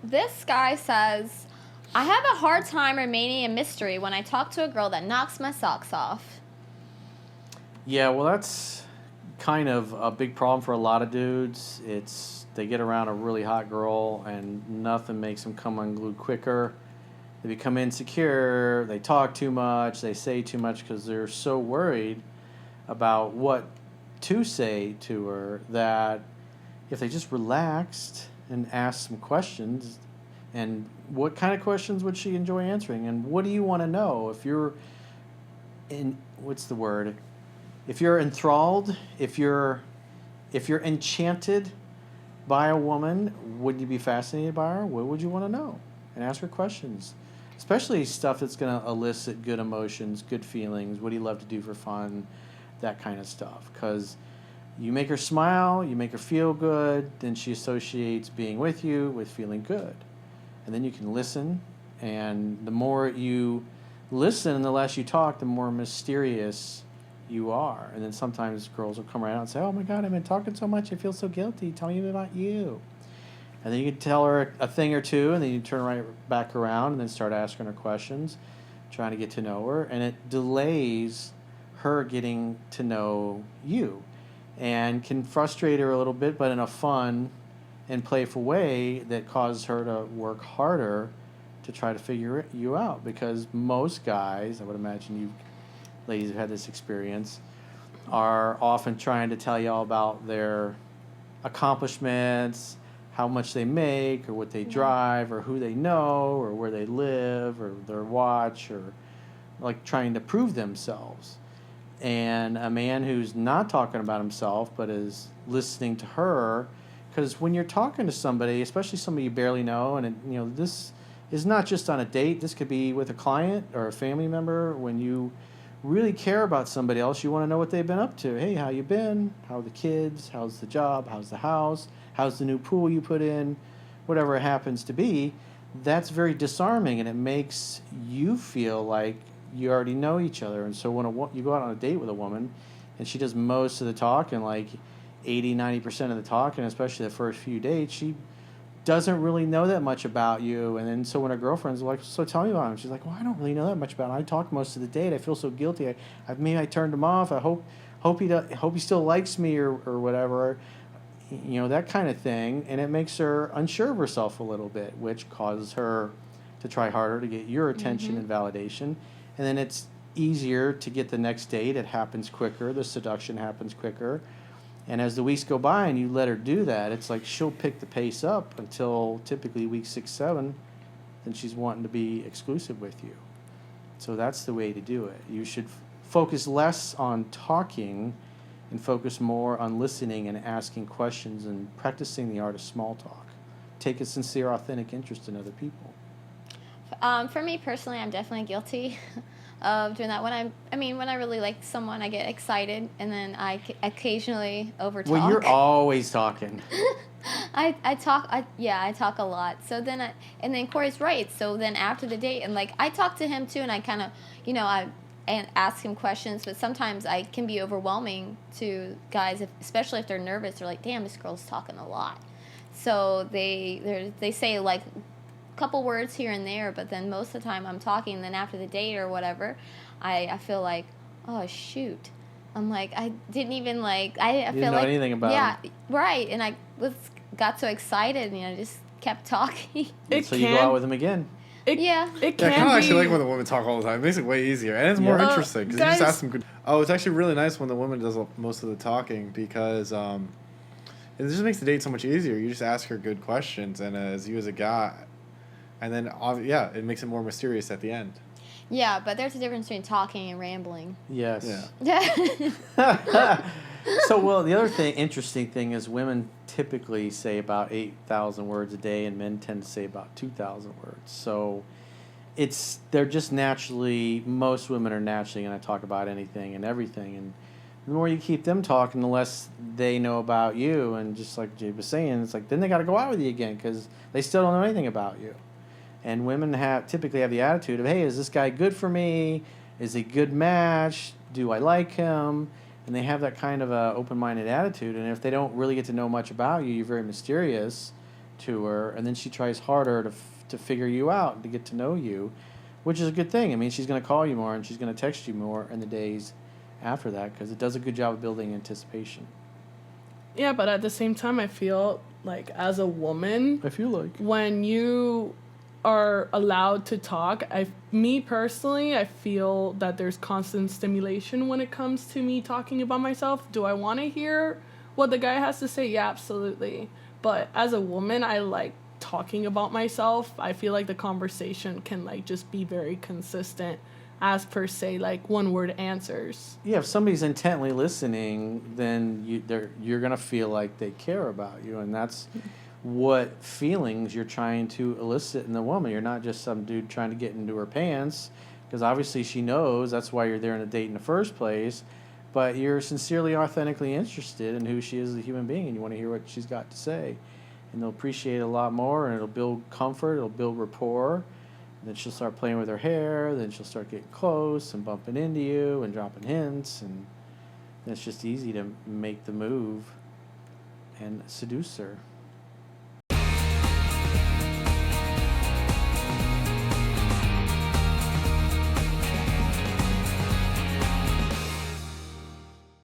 this guy says, I have a hard time remaining a mystery when I talk to a girl that knocks my socks off. Yeah, well, that's kind of a big problem for a lot of dudes. They get around a really hot girl and nothing makes them come unglued quicker. They become insecure. They talk too much. They say too much because they're so worried about what to say to her that if they just relaxed and asked some questions, and what kind of questions would she enjoy answering, and what do you want to know? If you're what's the word? If you're enthralled, if you're enchanted by a woman, would you be fascinated by her? What would you want to know? And ask her questions, especially stuff that's going to elicit good emotions, good feelings. What do you love to do for fun? That kind of stuff. Because you make her smile, you make her feel good, then she associates being with you with feeling good. And then you can listen, and the more you listen and the less you talk, the more mysterious you are. And then sometimes girls will come around and say, oh my God, I've been talking so much, I feel so guilty. Tell me about you. And then you can tell her a thing or two, and then you turn right back around and then start asking her questions, trying to get to know her. And it delays her getting to know you and can frustrate her a little bit, but in a fun and playful way that causes her to work harder to try to figure you out. Because most guys, I would imagine you ladies have had this experience, are often trying to tell you all about their accomplishments, how much they make, or what they drive, or who they know, or where they live, or their watch, or like trying to prove themselves. And a man who's not talking about himself but is listening to her, because when you're talking to somebody, especially somebody you barely know, and this is not just on a date, this could be with a client or a family member. When you really care about somebody else, you want to know what they've been up to. Hey, how you been? How are the kids? How's the job? How's the house? How's the new pool you put in? Whatever it happens to be, that's very disarming, and it makes you feel like you already know each other. And so when you go out on a date with a woman and she does most of the talking, like 80-90% of the talking, especially the first few dates, she doesn't really know that much about you. And then so when her girlfriend's like, so tell me about him, she's like, well, I don't really know that much about him. I talk most of the date. I feel so guilty. Maybe I turned him off. I hope he still likes me, or whatever, that kind of thing. And it makes her unsure of herself a little bit, which causes her to try harder to get your attention and validation. And then it's easier to get the next date. It happens quicker. The seduction happens quicker. And as the weeks go by and you let her do that, it's like she'll pick the pace up until typically week 6, 7, then she's wanting to be exclusive with you. So that's the way to do it. You should focus less on talking and focus more on listening and asking questions and practicing the art of small talk. Take a sincere, authentic interest in other people. For me personally, I'm definitely guilty of doing that. When I really like someone, I get excited, and then I occasionally overtalk. Well, you're always talking. I talk a lot. So then and then Corey's right. So then after the date, and like I talk to him too, and I kind of, and ask him questions. But sometimes I can be overwhelming to guys, especially if they're nervous. They're like, "Damn, this girl's talking a lot." So they say like couple words here and there, but then most of the time I'm talking, and then after the date or whatever, I feel like, oh shoot, I'm like, I didn't even like, I didn't feel know like anything about him. Right, and I got so excited, and just kept talking. So you go out with him again. It can I kind of actually like when the women talk all the time. It makes it way easier, and it's more interesting because you just ask them good. Oh, it's actually really nice when the woman does most of the talking, because it just makes the date so much easier. You just ask her good questions, and as a guy. And then, it makes it more mysterious at the end. Yeah, but there's a difference between talking and rambling. Yes. Yeah. So, the other interesting thing is women typically say about 8,000 words a day, and men tend to say about 2,000 words. So, they're just naturally, most women are naturally going to talk about anything and everything. And the more you keep them talking, the less they know about you. And just like Jade was saying, it's like, then they got to go out with you again because they still don't know anything about you. And women typically have the attitude of, hey, is this guy good for me? Is he a good match? Do I like him? And they have that kind of a open-minded attitude. And if they don't really get to know much about you, you're very mysterious, to her, and then she tries harder to figure you out and to get to know you, which is a good thing. I mean, she's going to call you more and she's going to text you more in the days after that because it does a good job of building anticipation. Yeah, but at the same time, I feel like as a woman, when you are allowed to talk, me personally, I feel that there's constant stimulation when it comes to me talking about myself. Do I want to hear what the guy has to say? Yeah, absolutely. But as a woman, I like talking about myself. I feel like the conversation can like just be very consistent as per se like one word answers. Yeah, if somebody's intently listening, then you're going to feel like they care about you, and that's what feelings you're trying to elicit in the woman. You're not just some dude trying to get into her pants, because obviously she knows that's why you're there in a date in the first place, but you're sincerely, authentically interested in who she is as a human being, and you want to hear what she's got to say. And they'll appreciate it a lot more, and it'll build comfort, it'll build rapport. Then she'll start playing with her hair, then she'll start getting close and bumping into you and dropping hints, and it's just easy to make the move and seduce her.